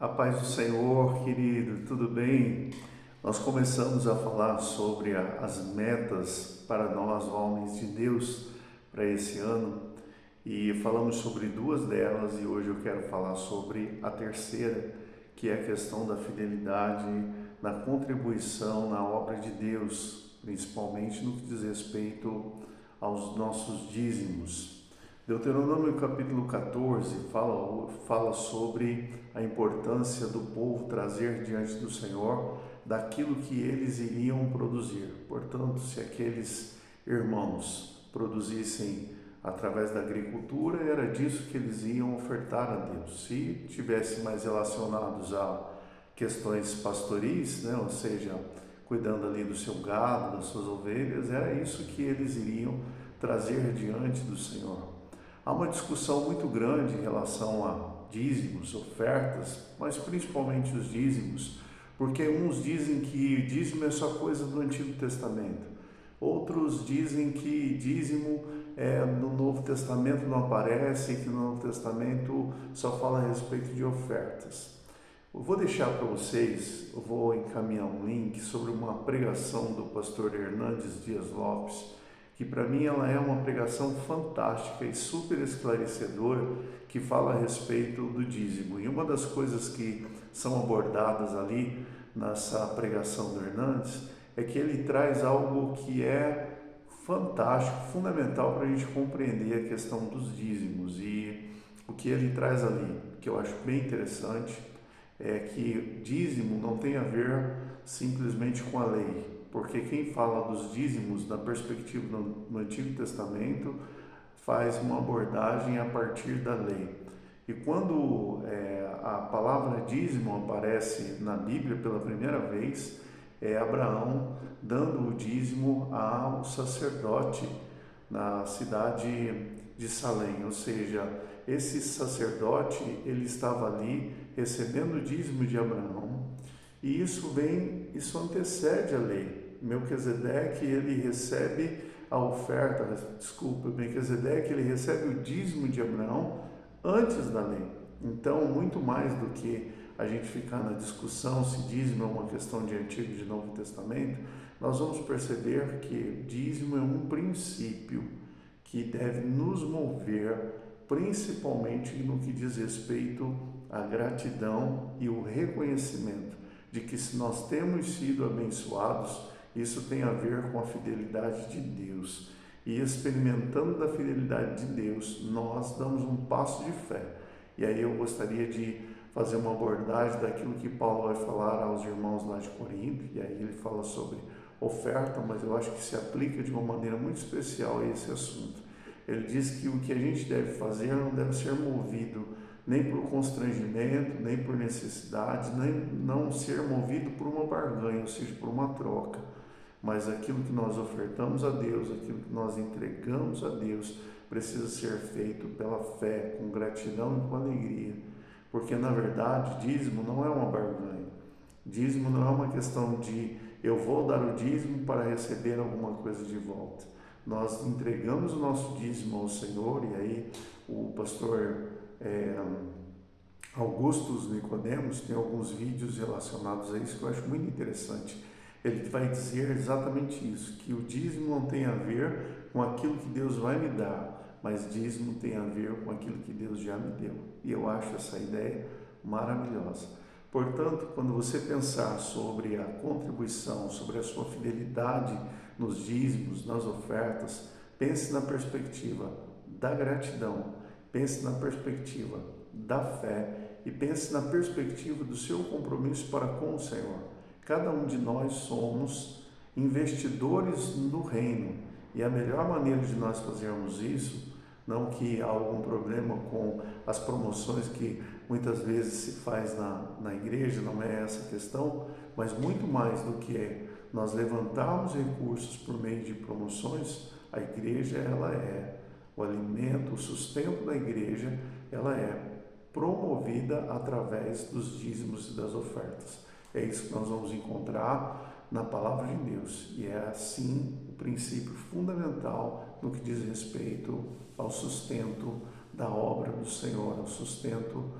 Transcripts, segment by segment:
A paz do Senhor, querido, tudo bem? Nós começamos a falar sobre as metas para nós, homens de Deus, para esse ano, e falamos sobre duas delas, e hoje eu quero falar sobre a terceira, que é a questão da fidelidade na contribuição na obra de Deus, principalmente no que diz respeito aos nossos dízimos. Deuteronômio capítulo 14 fala sobre a importância do povo trazer diante do Senhor daquilo que eles iriam produzir. Portanto, se aqueles irmãos produzissem através da agricultura, era disso que eles iam ofertar a Deus. Se tivesse mais relacionados a questões pastoris, ou seja, cuidando ali do seu gado, das suas ovelhas, era isso que eles iriam trazer diante do Senhor. Há uma discussão muito grande em relação a dízimos, ofertas, mas principalmente os dízimos, porque uns dizem que dízimo é só coisa do Antigo Testamento, outros dizem que dízimo no Novo Testamento não aparece, que no Novo Testamento só fala a respeito de ofertas. Eu vou deixar para vocês, eu vou encaminhar um link sobre uma pregação do pastor Hernandes Dias Lopes, que para mim ela é uma pregação fantástica e super esclarecedora, que fala a respeito do dízimo. E uma das coisas que são abordadas ali nessa pregação do Hernandes é que ele traz algo que é fantástico, fundamental para a gente compreender a questão dos dízimos. E o que ele traz ali, que eu acho bem interessante, é que dízimo não tem a ver simplesmente com a lei, porque quem fala dos dízimos na perspectiva no Antigo Testamento faz uma abordagem a partir da lei. E quando a palavra dízimo aparece na Bíblia pela primeira vez, é Abraão dando o dízimo ao sacerdote na cidade de Salém, ou seja, esse sacerdote ele estava ali recebendo o dízimo de Abraão, e isso antecede a lei. Melquisedeque ele recebe a oferta, Melquisedeque ele recebe o dízimo de Abraão antes da lei. Então, muito mais do que a gente ficar na discussão se dízimo é uma questão de Antigo e de Novo Testamento, nós vamos perceber que dízimo é um princípio que deve nos mover, principalmente no que diz respeito à gratidão e o reconhecimento de que se nós temos sido abençoados, isso tem a ver com a fidelidade de Deus. E experimentando da fidelidade de Deus, nós damos um passo de fé. E aí eu gostaria de fazer uma abordagem daquilo que Paulo vai falar aos irmãos lá de Corinto, e aí ele fala sobre oferta, mas eu acho que se aplica de uma maneira muito especial a esse assunto. Ele diz que o que a gente deve fazer não deve ser movido nem por constrangimento, nem por necessidade, nem não ser movido por uma barganha, ou seja, por uma troca, mas aquilo que nós ofertamos a Deus, aquilo que nós entregamos a Deus, precisa ser feito pela fé, com gratidão e com alegria, porque na verdade dízimo não é uma barganha, dízimo não é uma questão de eu vou dar o dízimo para receber alguma coisa de volta. Nós entregamos o nosso dízimo ao Senhor, e aí o pastor Augustus Nicodemos tem alguns vídeos relacionados a isso que eu acho muito interessante. Ele vai dizer exatamente isso, que o dízimo não tem a ver com aquilo que Deus vai me dar, mas dízimo tem a ver com aquilo que Deus já me deu. E eu acho essa ideia maravilhosa. Portanto, quando você pensar sobre a contribuição, sobre a sua fidelidade nos dízimos, nas ofertas, pense na perspectiva da gratidão, pense na perspectiva da fé e pense na perspectiva do seu compromisso para com o Senhor. Cada um de nós somos investidores no reino, e a melhor maneira de nós fazermos isso, não que há algum problema com as promoções que muitas vezes se faz na igreja, não é essa a questão, mas muito mais do que nós levantarmos recursos por meio de promoções, a igreja ela é o alimento, o sustento da igreja, ela é promovida através dos dízimos e das ofertas. É isso que nós vamos encontrar na palavra de Deus, e é assim o princípio fundamental no que diz respeito ao sustento da obra do Senhor, ao sustento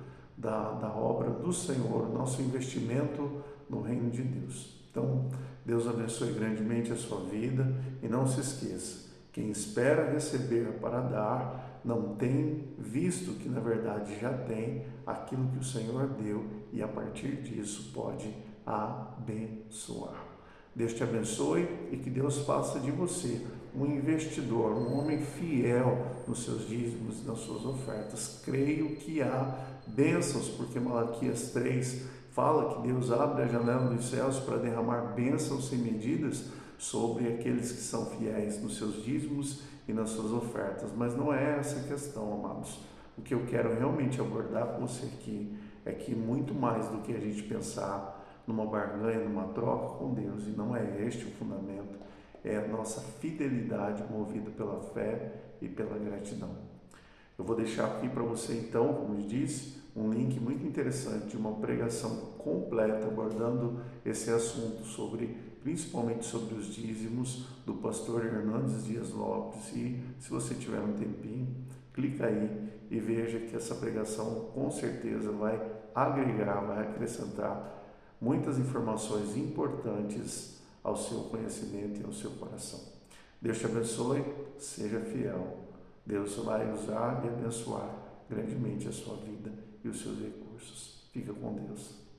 da obra do Senhor, nosso investimento no reino de Deus. Então, Deus abençoe grandemente a sua vida e não se esqueça, quem espera receber para dar, não tem visto que na verdade já tem aquilo que o Senhor deu e a partir disso pode abençoar. Deus te abençoe e que Deus faça de você um investidor, um homem fiel nos seus dízimos e nas suas ofertas. Creio que há bênçãos, porque Malaquias 3 fala que Deus abre a janela dos céus para derramar bênçãos sem medidas sobre aqueles que são fiéis nos seus dízimos e nas suas ofertas. Mas não é essa a questão, amados. O que eu quero realmente abordar com você aqui é que muito mais do que a gente pensar numa barganha, numa troca com Deus, e não é este o fundamento, é a nossa fidelidade movida pela fé e pela gratidão. Eu vou deixar aqui para você então, como eu disse, um link muito interessante de uma pregação completa abordando esse assunto, principalmente sobre os dízimos, do pastor Hernandes Dias Lopes. E se você tiver um tempinho, clica aí e veja que essa pregação com certeza vai agregar, vai acrescentar muitas informações importantes ao seu conhecimento e ao seu coração. Deus te abençoe, seja fiel. Deus vai usar e abençoar grandemente a sua vida e os seus recursos. Fica com Deus.